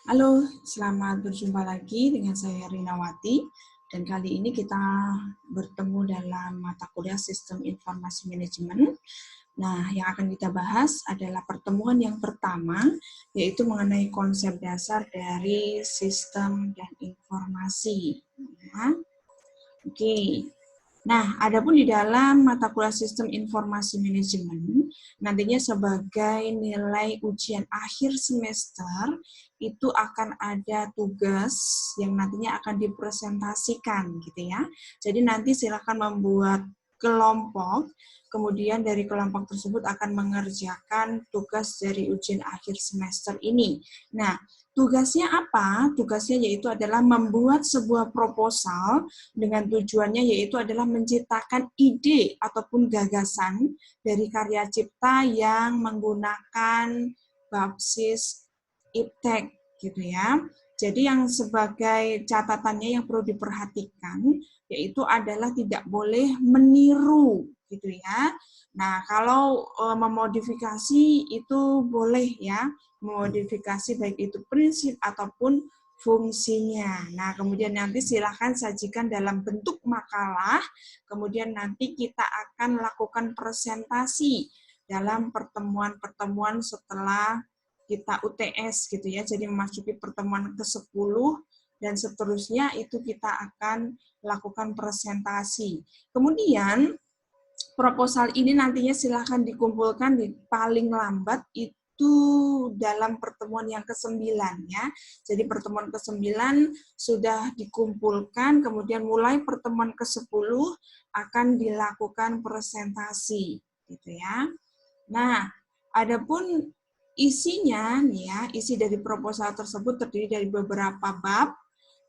Halo, selamat berjumpa lagi dengan saya Rinawati. Dan kali ini kita bertemu dalam mata kuliah Sistem Informasi Manajemen. Nah, yang akan kita bahas adalah pertemuan yang pertama, yaitu mengenai konsep dasar dari sistem dan informasi. Ya. Oke. Nah, adapun di dalam mata kuliah Sistem Informasi Manajemen, nantinya sebagai nilai ujian akhir semester, itu akan ada tugas yang nantinya akan dipresentasikan, gitu ya. Jadi nanti silakan membuat kelompok, kemudian dari kelompok tersebut akan mengerjakan tugas dari ujian akhir semester ini. Nah, tugasnya apa? Tugasnya yaitu adalah membuat sebuah proposal dengan tujuannya yaitu adalah menciptakan ide ataupun gagasan dari karya cipta yang menggunakan basis iptek gitu ya. Jadi yang sebagai catatannya yang perlu diperhatikan yaitu adalah tidak boleh meniru gitu ya. Nah, kalau memodifikasi itu boleh ya, memodifikasi baik itu prinsip ataupun fungsinya. Nah, kemudian nanti silahkan sajikan dalam bentuk makalah, kemudian nanti kita akan lakukan presentasi dalam pertemuan-pertemuan setelah kita UTS gitu ya, jadi memasuki pertemuan ke-10 dan seterusnya itu kita akan lakukan presentasi. Kemudian proposal ini nantinya silahkan dikumpulkan di paling lambat itu dalam pertemuan yang ke-9 ya. Jadi pertemuan ke-9 sudah dikumpulkan, kemudian mulai pertemuan ke-10 akan dilakukan presentasi gitu ya. Nah, adapun isinya nih ya, isi dari proposal tersebut terdiri dari beberapa bab.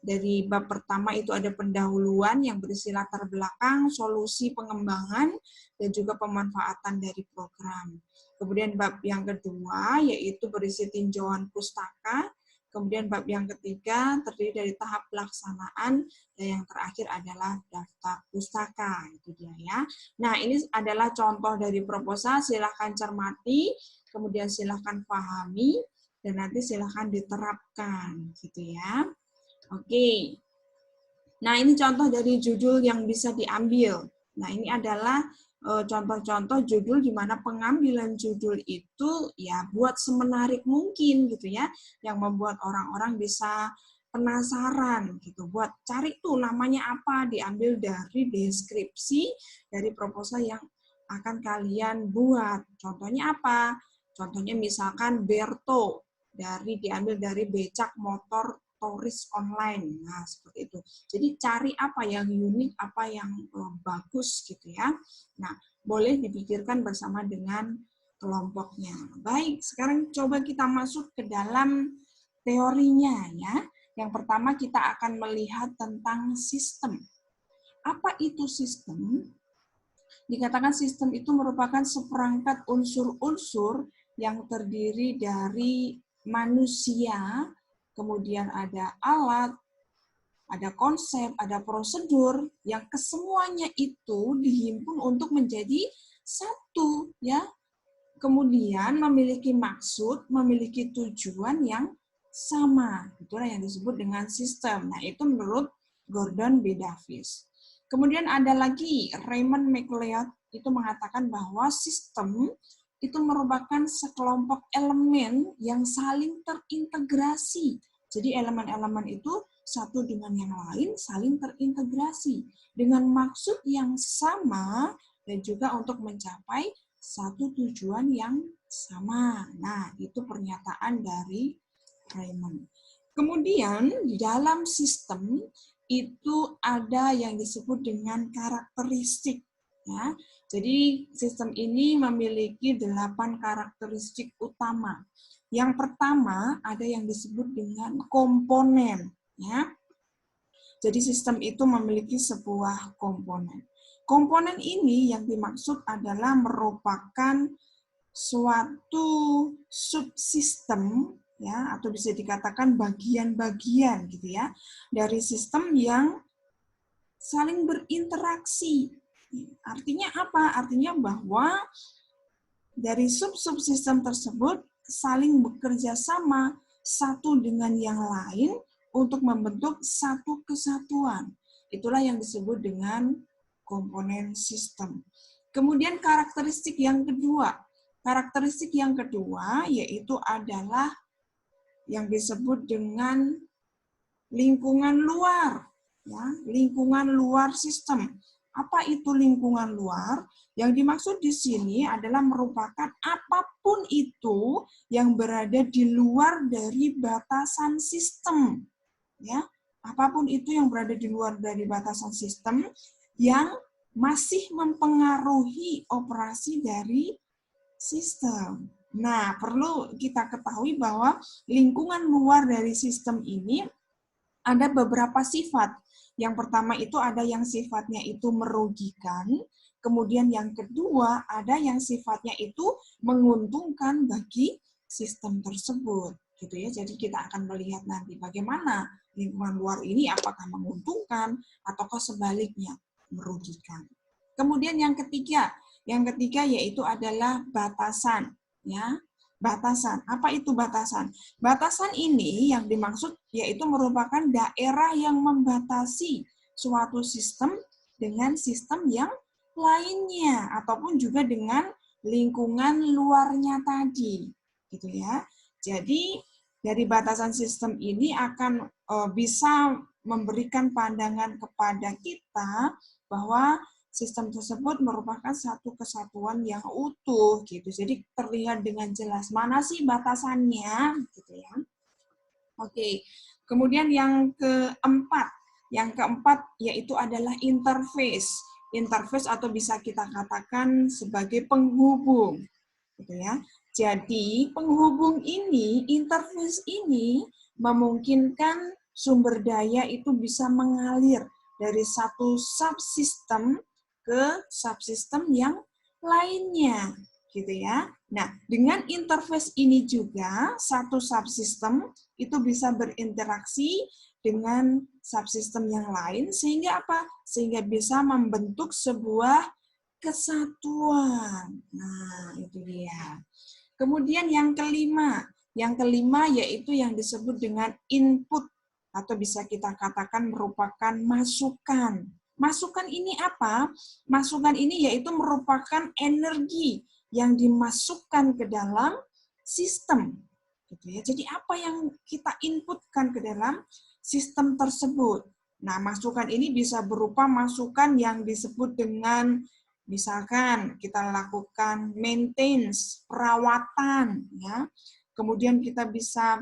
Dari bab pertama itu ada pendahuluan yang berisi latar belakang, solusi pengembangan, dan juga pemanfaatan dari program. Kemudian bab yang kedua yaitu berisi tinjauan pustaka. Kemudian bab yang ketiga terdiri dari tahap pelaksanaan, dan yang terakhir adalah daftar pustaka. Itu dia ya. Nah, ini adalah contoh dari proposal, silahkan cermati, kemudian silahkan pahami, dan nanti silahkan diterapkan gitu ya. Oke. Nah, ini contoh dari judul yang bisa diambil. Nah, ini adalah contoh-contoh judul di mana pengambilan judul itu ya buat semenarik mungkin gitu ya, yang membuat orang-orang bisa penasaran gitu. Buat cari tuh namanya apa, diambil dari deskripsi dari proposal yang akan kalian buat. Contohnya apa? Contohnya misalkan Berto, diambil dari becak motor toris online. Nah, seperti itu. Jadi cari apa yang unik, apa yang bagus gitu ya. Nah, boleh dipikirkan bersama dengan kelompoknya. Baik, sekarang coba kita masuk ke dalam teorinya ya. Yang pertama kita akan melihat tentang sistem. Apa itu sistem? Dikatakan sistem itu merupakan seperangkat unsur-unsur yang terdiri dari manusia, kemudian ada alat, ada konsep, ada prosedur yang kesemuanya itu dihimpun untuk menjadi satu ya. Kemudian memiliki maksud, memiliki tujuan yang sama. Itulah yang disebut dengan sistem. Nah, itu menurut Gordon B. Davis. Kemudian ada lagi Raymond McLeod itu mengatakan bahwa sistem itu merupakan sekelompok elemen yang saling terintegrasi. Jadi elemen-elemen itu satu dengan yang lain saling terintegrasi dengan maksud yang sama dan juga untuk mencapai satu tujuan yang sama. Nah, itu pernyataan dari Raymond. Kemudian di dalam sistem itu ada yang disebut dengan karakteristik. Ya. Jadi sistem ini memiliki 8 karakteristik utama. Yang pertama ada yang disebut dengan komponen. Ya. Jadi sistem itu memiliki sebuah komponen. Komponen ini yang dimaksud adalah merupakan suatu subsistem ya, atau bisa dikatakan bagian-bagian gitu ya dari sistem yang saling berinteraksi. Artinya apa? Artinya bahwa dari sub-subsistem tersebut saling bekerja sama, satu dengan yang lain untuk membentuk satu kesatuan. Itulah yang disebut dengan komponen sistem. Kemudian karakteristik yang kedua. Karakteristik yang kedua yaitu adalah yang disebut dengan lingkungan luar. Ya, lingkungan luar sistem. Apa itu lingkungan luar? Yang dimaksud di sini adalah merupakan apapun itu yang berada di luar dari batasan sistem. Ya, apapun itu yang berada di luar dari batasan sistem yang masih mempengaruhi operasi dari sistem. Nah, perlu kita ketahui bahwa lingkungan luar dari sistem ini ada beberapa sifat. Yang pertama itu ada yang sifatnya itu merugikan, kemudian yang kedua ada yang sifatnya itu menguntungkan bagi sistem tersebut. Gitu ya. Jadi kita akan melihat nanti bagaimana lingkungan luar ini apakah menguntungkan ataukah sebaliknya merugikan. Kemudian yang ketiga yaitu adalah batasan, ya. Batasan. Apa itu batasan? Batasan ini yang dimaksud yaitu merupakan daerah yang membatasi suatu sistem dengan sistem yang lainnya ataupun juga dengan lingkungan luarnya tadi, gitu ya. Jadi dari batasan sistem ini akan bisa memberikan pandangan kepada kita bahwa sistem tersebut merupakan satu kesatuan yang utuh gitu. Jadi terlihat dengan jelas mana sih batasannya gitu ya. Oke. Kemudian yang keempat yaitu adalah interface. Interface atau bisa kita katakan sebagai penghubung gitu ya. Jadi penghubung ini, interface ini memungkinkan sumber daya itu bisa mengalir dari satu subsistem ke subsistem yang lainnya, gitu ya. Nah, dengan interface ini juga satu subsistem itu bisa berinteraksi dengan subsistem yang lain sehingga apa? Sehingga bisa membentuk sebuah kesatuan. Nah, itu dia. Kemudian yang kelima yaitu yang disebut dengan input atau bisa kita katakan merupakan masukan. Masukan ini apa? Masukan ini yaitu merupakan energi yang dimasukkan ke dalam sistem. Gitu ya. Jadi apa yang kita inputkan ke dalam sistem tersebut. Nah, masukan ini bisa berupa masukan yang disebut dengan misalkan kita lakukan maintenance, perawatan, ya. Kemudian kita bisa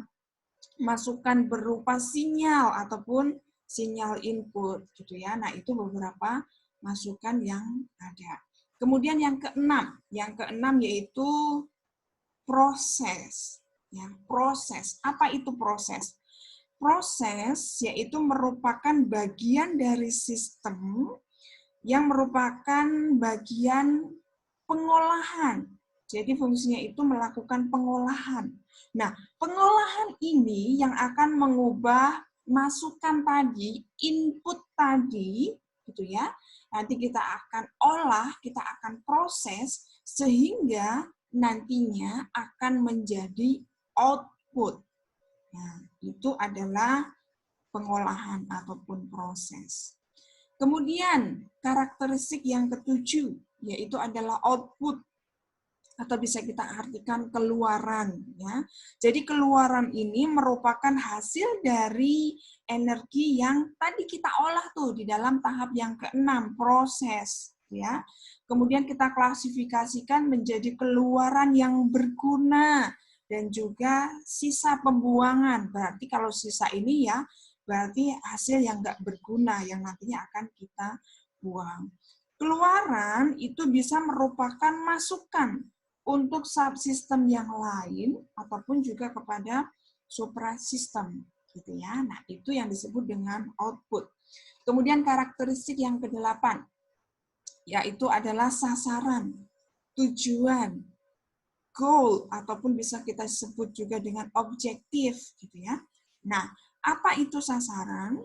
masukkan berupa sinyal ataupun sinyal input gitu ya. Nah, itu beberapa masukan yang ada. Kemudian yang keenam yaitu proses. Ya, proses. Apa itu proses? Proses yaitu merupakan bagian dari sistem yang merupakan bagian pengolahan. Jadi fungsinya itu melakukan pengolahan. Nah, pengolahan ini yang akan mengubah masukan tadi, input tadi, gitu ya. Nanti kita akan olah, kita akan proses sehingga nantinya akan menjadi output. Nah, itu adalah pengolahan ataupun proses. Kemudian, karakteristik yang ketujuh, yaitu adalah output, atau bisa kita artikan keluaran. Ya. Jadi keluaran ini merupakan hasil dari energi yang tadi kita olah tuh di dalam tahap yang keenam, proses. Ya. Kemudian kita klasifikasikan menjadi keluaran yang berguna dan juga sisa pembuangan. Berarti kalau sisa ini ya, berarti hasil yang nggak berguna yang nantinya akan kita buang. Keluaran itu bisa merupakan masukan untuk subsistem yang lain ataupun juga kepada suprasistem gitu ya. Nah, itu yang disebut dengan output. Kemudian karakteristik yang kedelapan yaitu adalah sasaran, tujuan, goal ataupun bisa kita sebut juga dengan objektif gitu ya. Nah, apa itu sasaran?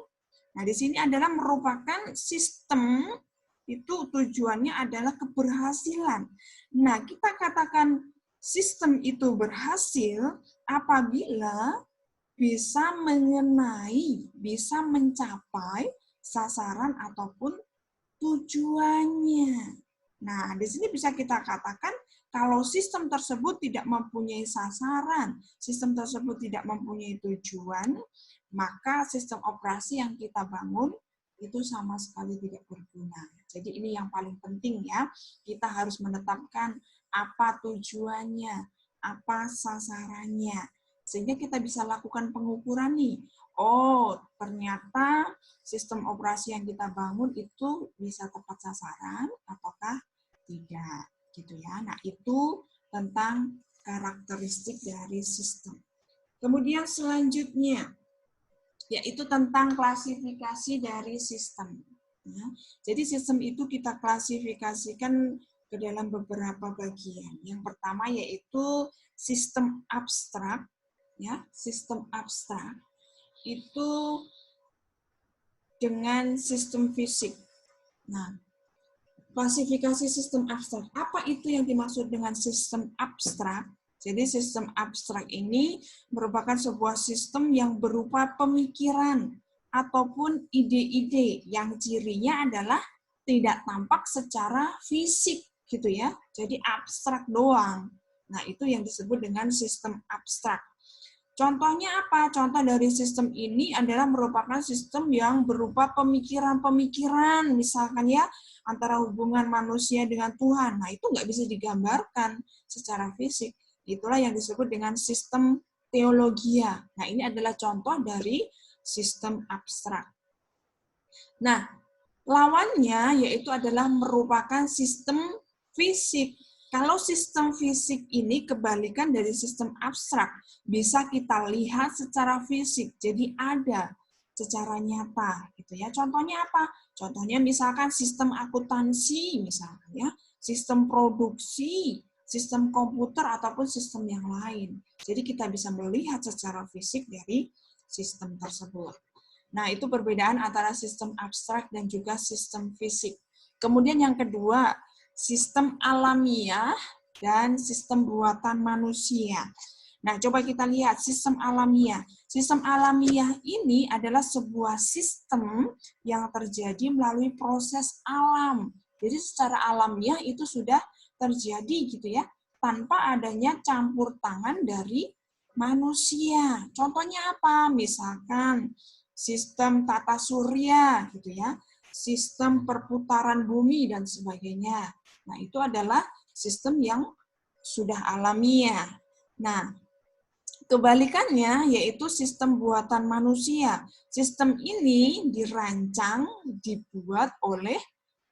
Nah, di sini adalah merupakan sistem itu tujuannya adalah keberhasilan. Nah, kita katakan sistem itu berhasil apabila bisa mengenai, bisa mencapai sasaran ataupun tujuannya. Nah, di sini bisa kita katakan kalau sistem tersebut tidak mempunyai sasaran, sistem tersebut tidak mempunyai tujuan, maka sistem operasi yang kita bangun itu sama sekali tidak berguna. Jadi ini yang paling penting ya, kita harus menetapkan apa tujuannya, apa sasarannya, sehingga kita bisa lakukan pengukuran nih. Oh, ternyata sistem operasi yang kita bangun itu bisa tepat sasaran ataukah tidak, gitu ya. Nah, itu tentang karakteristik dari sistem. Kemudian selanjutnya, yaitu tentang klasifikasi dari sistem. Ya. Jadi sistem itu kita klasifikasikan ke dalam beberapa bagian. Yang pertama yaitu sistem abstrak, ya, sistem abstrak itu dengan sistem fisik. Nah, klasifikasi sistem abstrak. Apa itu yang dimaksud dengan sistem abstrak? Jadi sistem abstrak ini merupakan sebuah sistem yang berupa pemikiran ataupun ide-ide yang cirinya adalah tidak tampak secara fisik gitu ya. Jadi abstrak doang. Nah, itu yang disebut dengan sistem abstrak. Contohnya apa? Contoh dari sistem ini adalah merupakan sistem yang berupa pemikiran-pemikiran, misalkan ya, antara hubungan manusia dengan Tuhan. Nah, itu nggak bisa digambarkan secara fisik. Itulah yang disebut dengan sistem teologia. Nah, ini adalah contoh dari sistem abstrak. Nah, lawannya yaitu adalah merupakan sistem fisik. Kalau sistem fisik ini kebalikan dari sistem abstrak, bisa kita lihat secara fisik, jadi ada secara nyata, gitu ya. Contohnya apa? Contohnya misalkan sistem akuntansi, misalkan ya, sistem produksi, sistem komputer ataupun sistem yang lain. Jadi kita bisa melihat secara fisik dari sistem tersebut. Nah, itu perbedaan antara sistem abstrak dan juga sistem fisik. Kemudian yang kedua, sistem alamiah dan sistem buatan manusia. Nah, coba kita lihat sistem alamiah. Sistem alamiah ini adalah sebuah sistem yang terjadi melalui proses alam. Jadi secara alamiah itu sudah terjadi gitu ya, tanpa adanya campur tangan dari manusia. Contohnya apa? Misalkan sistem tata surya gitu ya, sistem perputaran bumi dan sebagainya. Nah, itu adalah sistem yang sudah alamiah. Nah, kebalikannya yaitu sistem buatan manusia. Sistem ini dirancang, dibuat oleh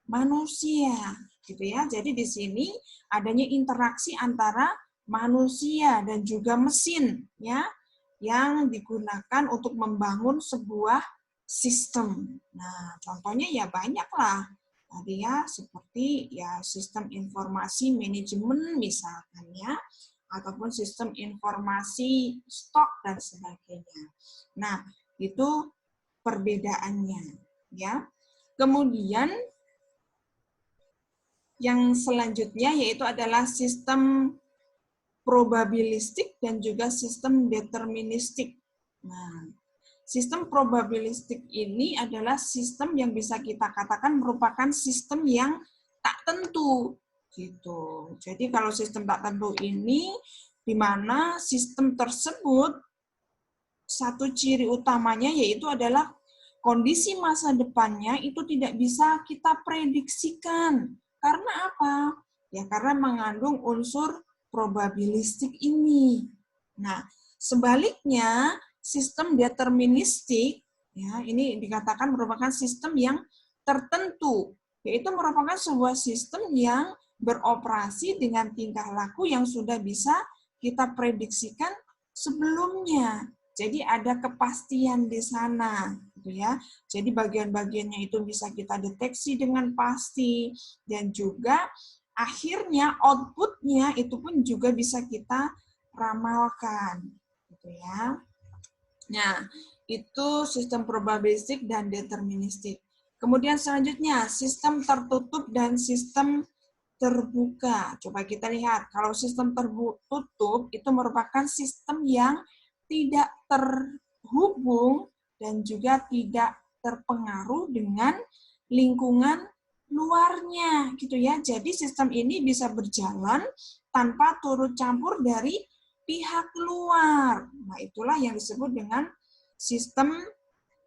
manusia, gitu ya. Jadi di sini adanya interaksi antara manusia dan juga mesin, ya, yang digunakan untuk membangun sebuah sistem. Nah, contohnya ya banyaklah. Tadi ya seperti ya sistem informasi manajemen misalkan ya, ataupun sistem informasi stok dan sebagainya. Nah, itu perbedaannya ya. Kemudian yang selanjutnya yaitu adalah sistem probabilistik dan juga sistem deterministik. Nah, sistem probabilistik ini adalah sistem yang bisa kita katakan merupakan sistem yang tak tentu gitu. Jadi kalau sistem tak tentu ini di mana sistem tersebut satu ciri utamanya yaitu adalah kondisi masa depannya itu tidak bisa kita prediksikan. Karena apa? Ya karena mengandung unsur probabilistik ini. Nah, sebaliknya sistem deterministik ya ini dikatakan merupakan sistem yang tertentu, yaitu merupakan sebuah sistem yang beroperasi dengan tingkah laku yang sudah bisa kita prediksikan sebelumnya. Jadi ada kepastian di sana, gitu ya. Jadi bagian-bagiannya itu bisa kita deteksi dengan pasti dan juga akhirnya output-nya itu pun juga bisa kita ramalkan, gitu ya. Nah, itu sistem probabilistik dan deterministik. Kemudian selanjutnya, sistem tertutup dan sistem terbuka. Coba kita lihat, kalau sistem tertutup itu merupakan sistem yang tidak terhubung dan juga tidak terpengaruh dengan lingkungan luarnya gitu ya. Jadi sistem ini bisa berjalan tanpa turut campur dari pihak luar. Nah, itulah yang disebut dengan sistem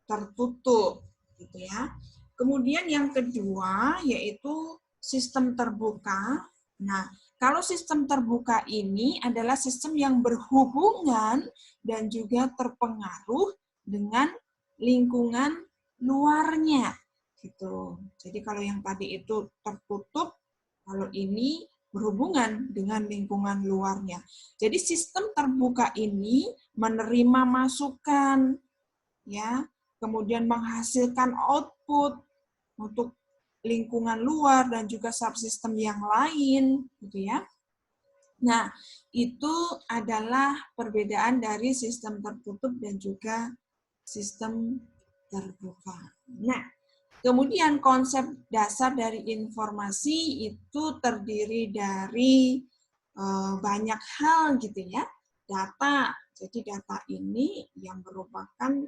tertutup gitu ya. Kemudian yang kedua yaitu sistem terbuka. Nah, kalau sistem terbuka ini adalah sistem yang berhubungan dan juga terpengaruh dengan lingkungan luarnya gitu. Jadi kalau yang tadi itu tertutup, kalau ini berhubungan dengan lingkungan luarnya. Jadi sistem terbuka ini menerima masukan ya, kemudian menghasilkan output untuk lingkungan luar dan juga subsistem yang lain gitu ya. Nah, itu adalah perbedaan dari sistem tertutup dan juga sistem terbuka. Nah, kemudian konsep dasar dari informasi itu terdiri dari banyak hal gitu ya. Data. Jadi data ini yang merupakan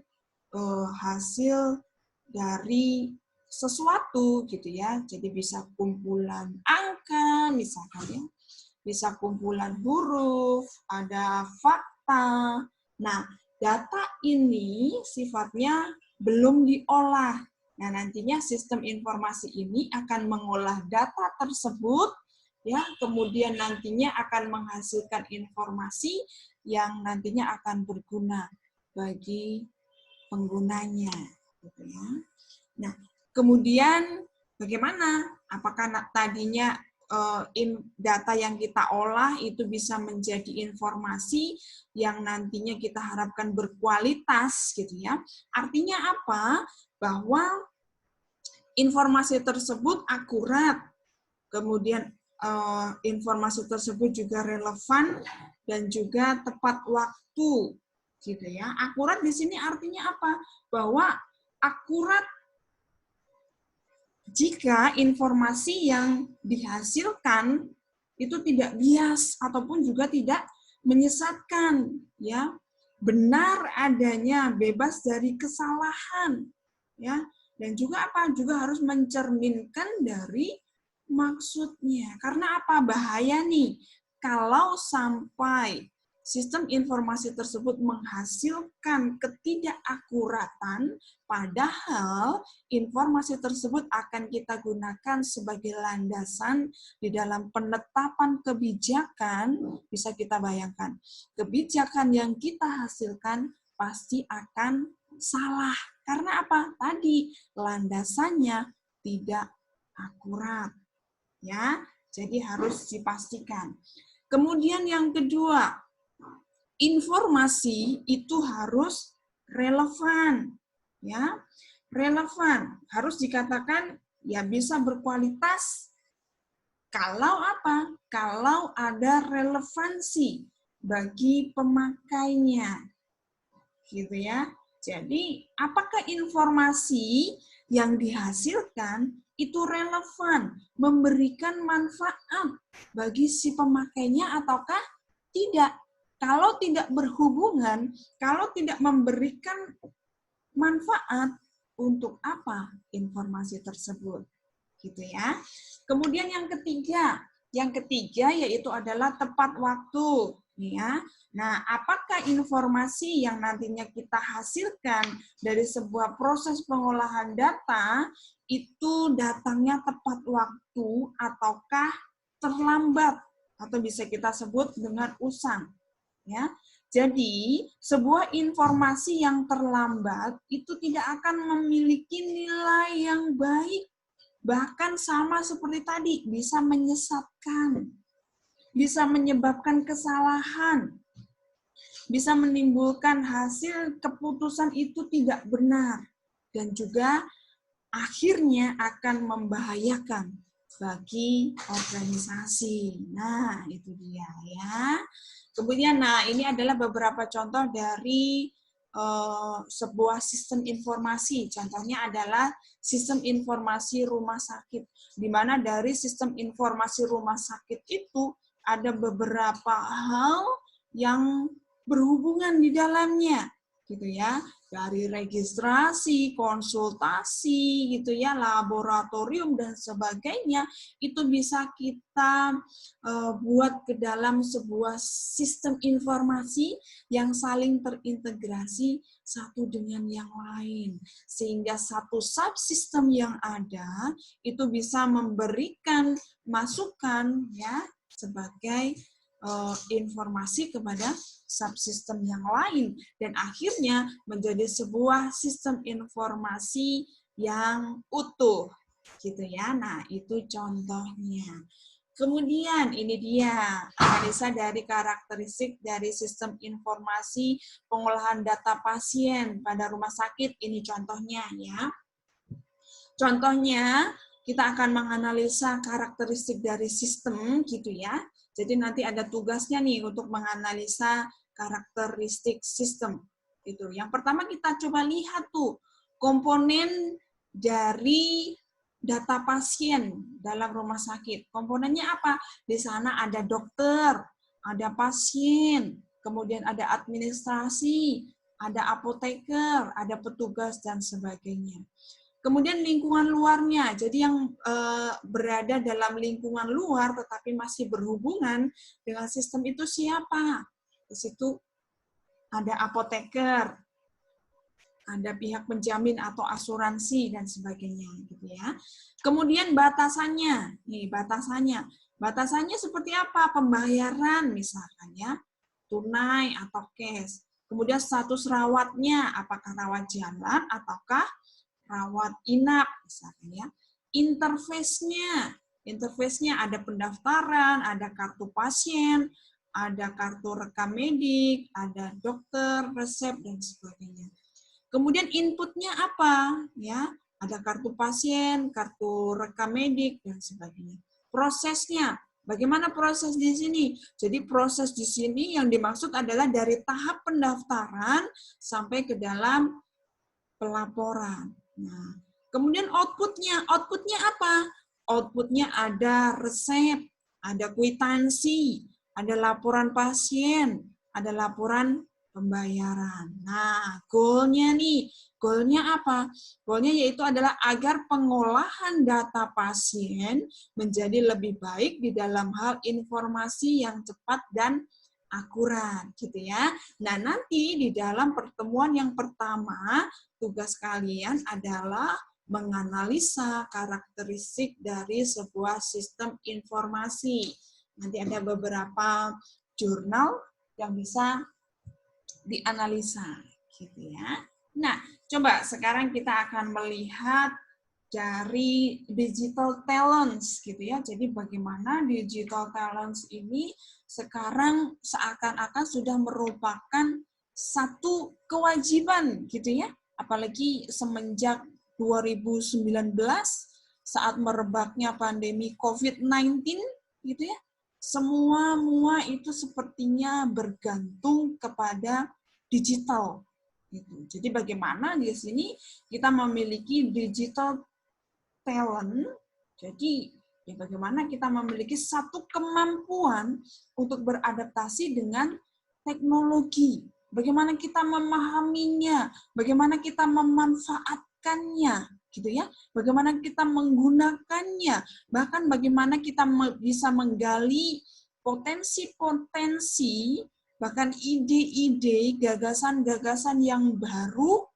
hasil dari sesuatu gitu ya. Jadi bisa kumpulan angka misalkan ya. Bisa kumpulan huruf, ada fakta. Nah, data ini sifatnya belum diolah. Nah, nantinya sistem informasi ini akan mengolah data tersebut ya, kemudian nantinya akan menghasilkan informasi yang nantinya akan berguna bagi penggunanya gitu ya. Nah, kemudian bagaimana? Apakah tadinya data yang kita olah itu bisa menjadi informasi yang nantinya kita harapkan berkualitas gitu ya. Artinya apa? Bahwa informasi tersebut akurat, kemudian informasi tersebut juga relevan dan juga tepat waktu gitu ya. Akurat di sini artinya apa? Bahwa akurat jika informasi yang dihasilkan itu tidak bias ataupun juga tidak menyesatkan ya, benar adanya, bebas dari kesalahan ya, dan juga apa, juga harus mencerminkan dari maksudnya. Karena apa, bahaya nih kalau sampai sistem informasi tersebut menghasilkan ketidakakuratan, padahal informasi tersebut akan kita gunakan sebagai landasan di dalam penetapan kebijakan. Bisa kita bayangkan, kebijakan yang kita hasilkan pasti akan salah. Karena apa? Tadi landasannya tidak akurat. Ya, jadi harus dipastikan. Kemudian yang kedua, informasi itu harus relevan, ya, relevan, harus dikatakan ya bisa berkualitas. Kalau apa? Kalau ada relevansi bagi pemakainya, gitu ya. Jadi, apakah informasi yang dihasilkan itu relevan, memberikan manfaat bagi si pemakainya ataukah tidak? Kalau tidak berhubungan, kalau tidak memberikan manfaat, untuk apa informasi tersebut? Gitu ya. Kemudian yang ketiga yaitu adalah tepat waktu. Ya. Nah, apakah informasi yang nantinya kita hasilkan dari sebuah proses pengolahan data itu datangnya tepat waktu ataukah terlambat atau bisa kita sebut dengan usang? Ya. Jadi, sebuah informasi yang terlambat itu tidak akan memiliki nilai yang baik. Bahkan sama seperti tadi, bisa menyesatkan, bisa menyebabkan kesalahan, bisa menimbulkan hasil keputusan itu tidak benar, dan juga akhirnya akan membahayakan bagi organisasi. Nah, itu dia ya. Kemudian, nah ini adalah beberapa contoh dari sebuah sistem informasi. Contohnya adalah sistem informasi rumah sakit, di mana dari sistem informasi rumah sakit itu ada beberapa hal yang berhubungan di dalamnya, gitu ya. Dari registrasi, konsultasi, gitu ya, laboratorium dan sebagainya, itu bisa kita buat ke dalam sebuah sistem informasi yang saling terintegrasi satu dengan yang lain. Sehingga satu subsistem yang ada itu bisa memberikan masukan ya sebagai informasi kepada subsistem yang lain dan akhirnya menjadi sebuah sistem informasi yang utuh gitu ya. Nah, itu contohnya. Kemudian ini dia analisa dari karakteristik dari sistem informasi pengolahan data pasien pada rumah sakit. Ini contohnya ya. Contohnya kita akan menganalisa karakteristik dari sistem gitu ya. Jadi nanti ada tugasnya nih untuk menganalisa karakteristik sistem. Gitu. Yang pertama kita coba lihat tuh komponen dari data pasien dalam rumah sakit. Komponennya apa? Di sana ada dokter, ada pasien, kemudian ada administrasi, ada apoteker, ada petugas dan sebagainya. Kemudian lingkungan luarnya, jadi yang berada dalam lingkungan luar tetapi masih berhubungan dengan sistem itu siapa? Di situ ada apoteker, ada pihak penjamin atau asuransi dan sebagainya, gitu ya. Kemudian batasannya, nih batasannya, batasannya seperti apa? Pembayaran misalkan ya, tunai atau cash. Kemudian status rawatnya, apakah rawat jalan ataukah rawat inap misalkan ya. Interface-nya ada pendaftaran, ada kartu pasien, ada kartu rekam medik, ada dokter, resep dan sebagainya. Kemudian inputnya apa? Ya, ada kartu pasien, kartu rekam medik dan sebagainya. Prosesnya, bagaimana proses di sini? Jadi proses di sini yang dimaksud adalah dari tahap pendaftaran sampai ke dalam pelaporan. Nah, kemudian outputnya apa? Outputnya ada resep, ada kwitansi, ada laporan pasien, ada laporan pembayaran. Nah, goalnya nih, goalnya apa? Goalnya yaitu adalah agar pengolahan data pasien menjadi lebih baik di dalam hal informasi yang cepat dan akurat, gitu ya. Nah, nanti di dalam pertemuan yang pertama, tugas kalian adalah menganalisa karakteristik dari sebuah sistem informasi. Nanti ada beberapa jurnal yang bisa dianalisa, gitu ya. Nah, coba sekarang kita akan melihat dari digital talents, gitu ya. Jadi bagaimana digital talents ini sekarang seakan-akan sudah merupakan satu kewajiban, gitu ya. Apalagi semenjak 2019 saat merebaknya pandemi COVID-19, gitu ya. Semua itu sepertinya bergantung kepada digital. Gitu. Jadi bagaimana di sini kita memiliki digital talent, jadi ya bagaimana kita memiliki satu kemampuan untuk beradaptasi dengan teknologi. Bagaimana kita memahaminya, bagaimana kita memanfaatkannya, gitu ya. Bagaimana kita menggunakannya, bahkan bagaimana kita bisa menggali potensi-potensi, bahkan ide-ide, gagasan-gagasan yang baru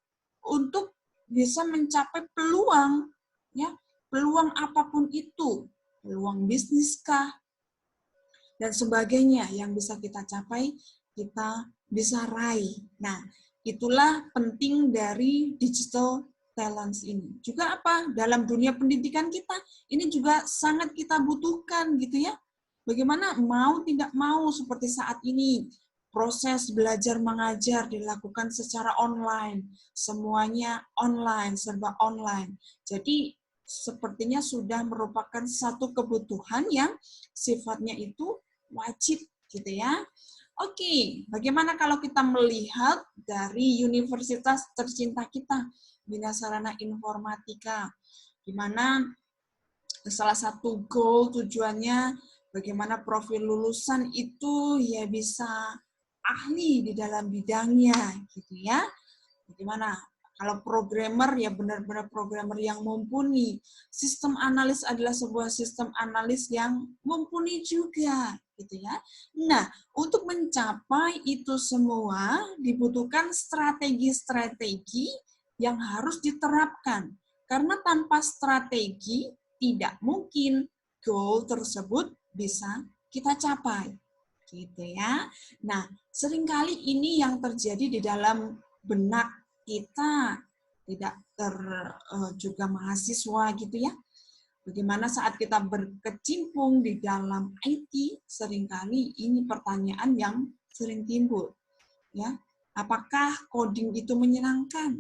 untuk bisa mencapai peluang, ya, peluang apapun itu, peluang bisnis kah, dan sebagainya yang bisa kita capai, kita bisa raih. Nah, itulah penting dari digital talents ini. Juga apa? Dalam dunia pendidikan kita, ini juga sangat kita butuhkan gitu ya. Bagaimana mau tidak mau seperti saat ini, proses belajar mengajar dilakukan secara online, semuanya online, serba online. Jadi sepertinya sudah merupakan satu kebutuhan yang sifatnya itu wajib gitu ya. Oke, bagaimana kalau kita melihat dari universitas tercinta kita, Bina Sarana Informatika, di mana salah satu goal tujuannya bagaimana profil lulusan itu ya bisa ahli di dalam bidangnya, gitu ya. Bagaimana? Kalau programmer ya benar-benar programmer yang mumpuni. Sistem analis adalah sebuah sistem analis yang mumpuni juga, gitu ya. Nah, untuk mencapai itu semua dibutuhkan strategi-strategi yang harus diterapkan. Karena tanpa strategi tidak mungkin goal tersebut bisa kita capai, gitu ya. Nah, seringkali ini yang terjadi di dalam benak kita, tidak juga mahasiswa gitu ya. Bagaimana saat kita berkecimpung di dalam IT, seringkali ini pertanyaan yang sering timbul, ya. Apakah coding itu menyenangkan?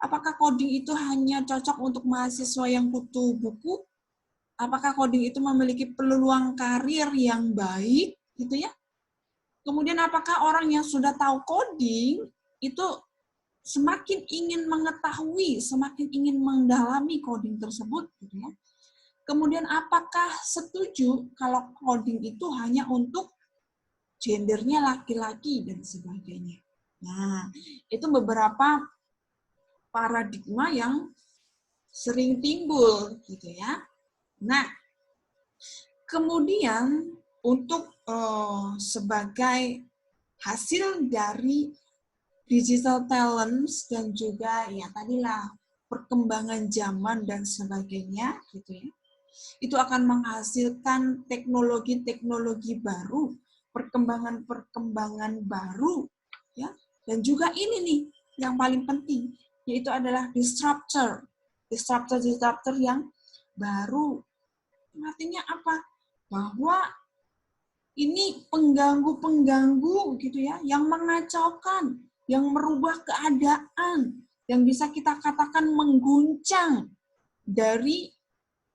Apakah coding itu hanya cocok untuk mahasiswa yang kutu buku? Apakah coding itu memiliki peluang karir yang baik, gitu ya? Kemudian apakah orang yang sudah tahu coding itu semakin ingin mengetahui, semakin ingin mendalami coding tersebut, gitu ya? Kemudian apakah setuju kalau coding itu hanya untuk gendernya laki-laki dan sebagainya? Nah, itu beberapa paradigma yang sering timbul, gitu ya. Nah, kemudian untuk sebagai hasil dari digital talents dan juga ya tadilah perkembangan zaman dan sebagainya gitu ya. Itu akan menghasilkan teknologi-teknologi baru, perkembangan-perkembangan baru ya. Dan juga ini nih yang paling penting yaitu adalah disruptor. Disruptor yang baru. Artinya apa? Bahwa ini pengganggu-pengganggu gitu ya, yang mengacaukan, yang merubah keadaan, yang bisa kita katakan mengguncang dari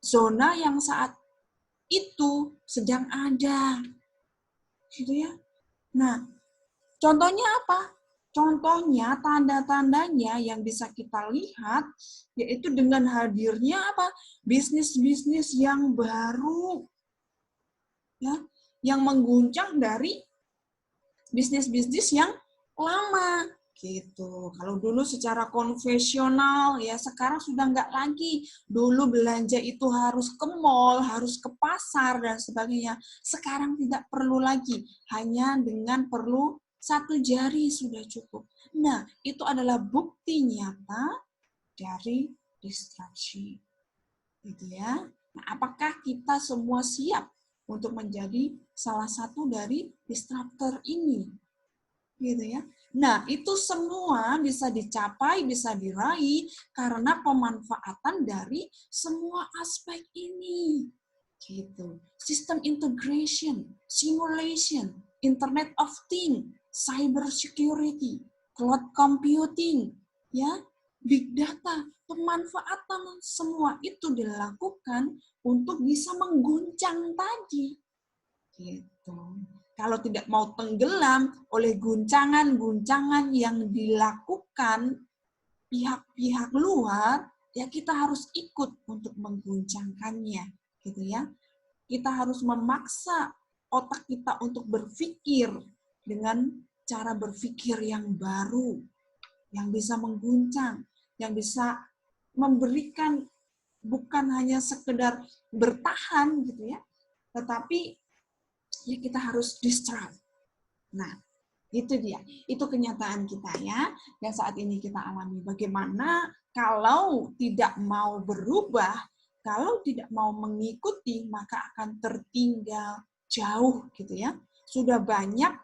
zona yang saat itu sedang ada. Gitu ya. Nah, contohnya apa? Contohnya, tanda-tandanya yang bisa kita lihat, yaitu dengan hadirnya apa? Bisnis-bisnis yang baru, ya, yang mengguncang dari bisnis-bisnis yang lama gitu. Kalau dulu secara konvensional ya sekarang sudah nggak lagi. Dulu belanja itu harus ke mall, harus ke pasar dan sebagainya. Sekarang tidak perlu lagi, hanya dengan perlu satu jari sudah cukup. Nah, itu adalah bukti nyata dari disrupsi. Gitu ya. Nah, apakah kita semua siap untuk menjadi salah satu dari disruptor ini? Gitu ya. Nah, itu semua bisa dicapai, bisa diraih karena pemanfaatan dari semua aspek ini. Gitu. System integration, simulation, Internet of Things, cyber security, cloud computing, ya, big data, pemanfaatan semua itu dilakukan untuk bisa mengguncang tadi. Gitu. Kalau tidak mau tenggelam oleh guncangan-guncangan yang dilakukan pihak-pihak luar, ya kita harus ikut untuk mengguncangkannya, gitu ya. Kita harus memaksa otak kita untuk berpikir dengan cara berpikir yang baru, yang bisa mengguncang, yang bisa memberikan bukan hanya sekedar bertahan gitu ya, tetapi ya kita harus disrupt. Nah, itu dia. Itu kenyataan kita ya, yang saat ini kita alami. Bagaimana kalau tidak mau berubah, kalau tidak mau mengikuti, maka akan tertinggal jauh gitu ya. Sudah banyak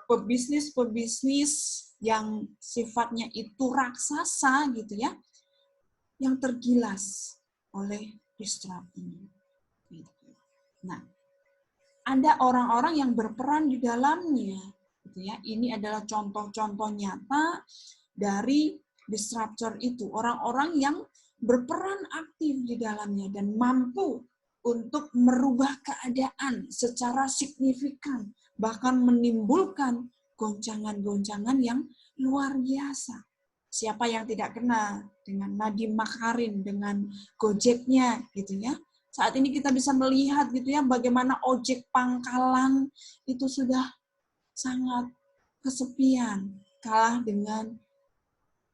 pebisnis-pebisnis yang sifatnya itu raksasa gitu ya, yang tergilas oleh disrupt ini. Nah, ada orang-orang yang berperan di dalamnya. Gitu ya. Ini adalah contoh-contoh nyata dari disruptor itu. Orang-orang yang berperan aktif di dalamnya dan mampu untuk merubah keadaan secara signifikan, bahkan menimbulkan goncangan-goncangan yang luar biasa. Siapa yang tidak kenal dengan Nadiem Makarim, dengan Gojeknya, gitu ya. Saat ini kita bisa melihat gitu ya bagaimana ojek pangkalan itu sudah sangat kesepian, kalah dengan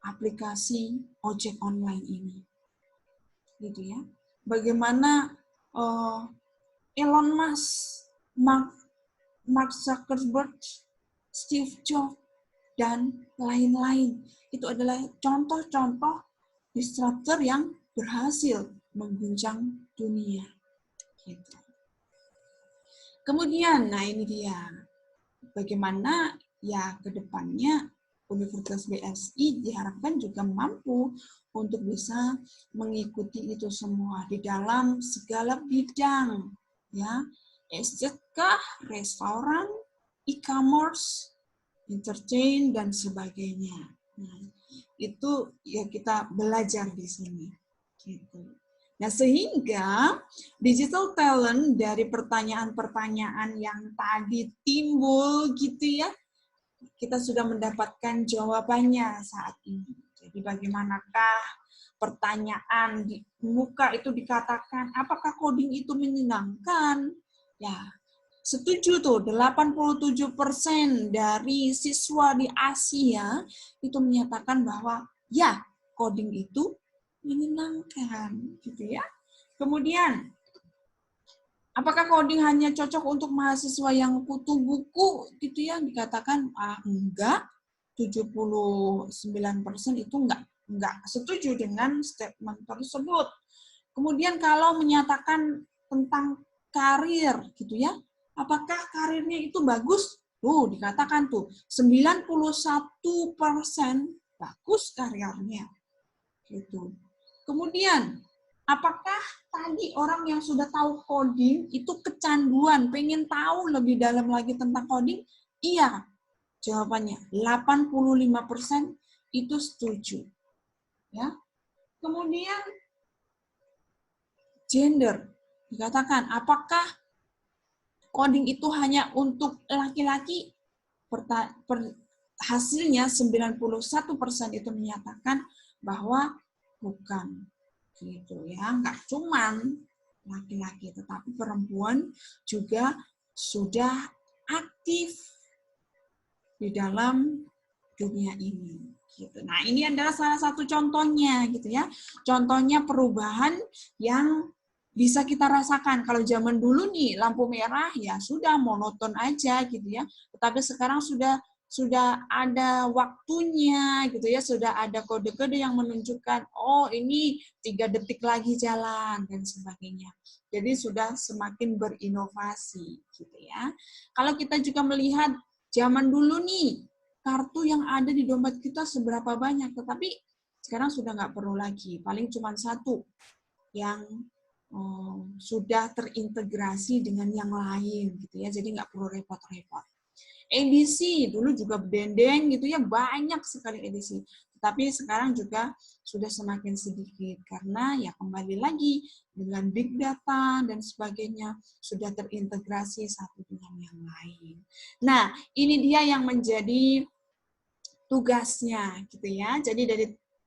aplikasi ojek online ini. Gitu ya. Bagaimana Elon Musk, Mark Zuckerberg, Steve Jobs, dan lain-lain. Itu adalah contoh-contoh disruptor yang berhasil mengguncang dunia. Gitu. Kemudian, nah ini dia. Bagaimana ya ke depannya Universitas BSI diharapkan juga mampu untuk bisa mengikuti itu semua di dalam segala bidang, ya, estate kah, restoran, e-commerce, entertain, dan sebagainya. Nah, itu ya kita belajar di sini. Gitu. Nah, sehingga digital talent dari pertanyaan-pertanyaan yang tadi timbul gitu ya, kita sudah mendapatkan jawabannya saat ini. Jadi bagaimanakah pertanyaan di muka itu dikatakan, apakah coding itu menyenangkan? Ya, setuju tuh, 87% dari siswa di Asia itu menyatakan bahwa ya, coding itu menyenangkan, gitu ya. Kemudian, apakah coding hanya cocok untuk mahasiswa yang kutu buku, gitu ya? Dikatakan enggak, 79% itu enggak setuju dengan statement tersebut. Kemudian kalau menyatakan tentang karir, gitu ya, apakah karirnya itu bagus? Tuh, dikatakan tuh, 91% bagus karirnya. Gitu. Kemudian, apakah tadi orang yang sudah tahu coding itu kecanduan, pengen tahu lebih dalam lagi tentang coding? Iya, jawabannya 85% itu setuju. Ya. Kemudian gender, dikatakan apakah coding itu hanya untuk laki-laki? Hasilnya 91% itu menyatakan bahwa bukan. Gitu ya, nggak cuman laki-laki, tetapi perempuan juga sudah aktif di dalam dunia ini. Gitu. Nah, ini adalah salah satu contohnya, gitu ya. Contohnya perubahan yang bisa kita rasakan. Kalau zaman dulu nih lampu merah ya sudah monoton aja, gitu ya. Tetapi sekarang sudah ada waktunya, gitu ya, sudah ada kode-kode yang menunjukkan, oh ini 3 detik lagi jalan, dan sebagainya. Jadi sudah semakin berinovasi, gitu ya. Kalau kita juga melihat zaman dulu nih, kartu yang ada di dompet kita seberapa banyak, tetapi sekarang sudah nggak perlu lagi, paling cuma satu yang sudah terintegrasi dengan yang lain, gitu ya, jadi nggak perlu repot-repot. edisi dulu juga berdendeng gitu ya, banyak sekali edisi. Tapi sekarang juga sudah semakin sedikit karena ya kembali lagi dengan big data dan sebagainya sudah terintegrasi satu dengan yang lain. Nah, ini dia yang menjadi tugasnya gitu ya. Jadi dari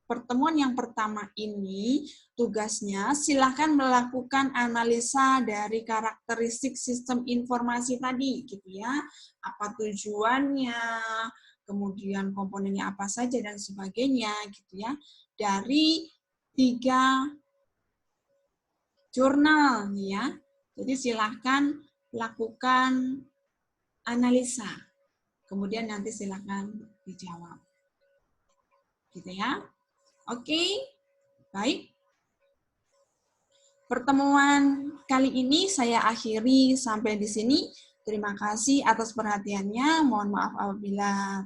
pertemuan yang pertama ini, tugasnya silakan melakukan analisa dari karakteristik sistem informasi tadi, gitu ya. Apa tujuannya, kemudian komponennya apa saja, dan sebagainya, gitu ya. Dari 3 jurnal, ya. Jadi silahkan lakukan analisa. Kemudian nanti silakan dijawab. Gitu ya. Oke, baik. Pertemuan kali ini saya akhiri sampai di sini. Terima kasih atas perhatiannya. Mohon maaf apabila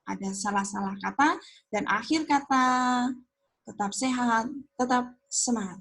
ada salah-salah kata. Dan akhir kata, tetap sehat, tetap semangat.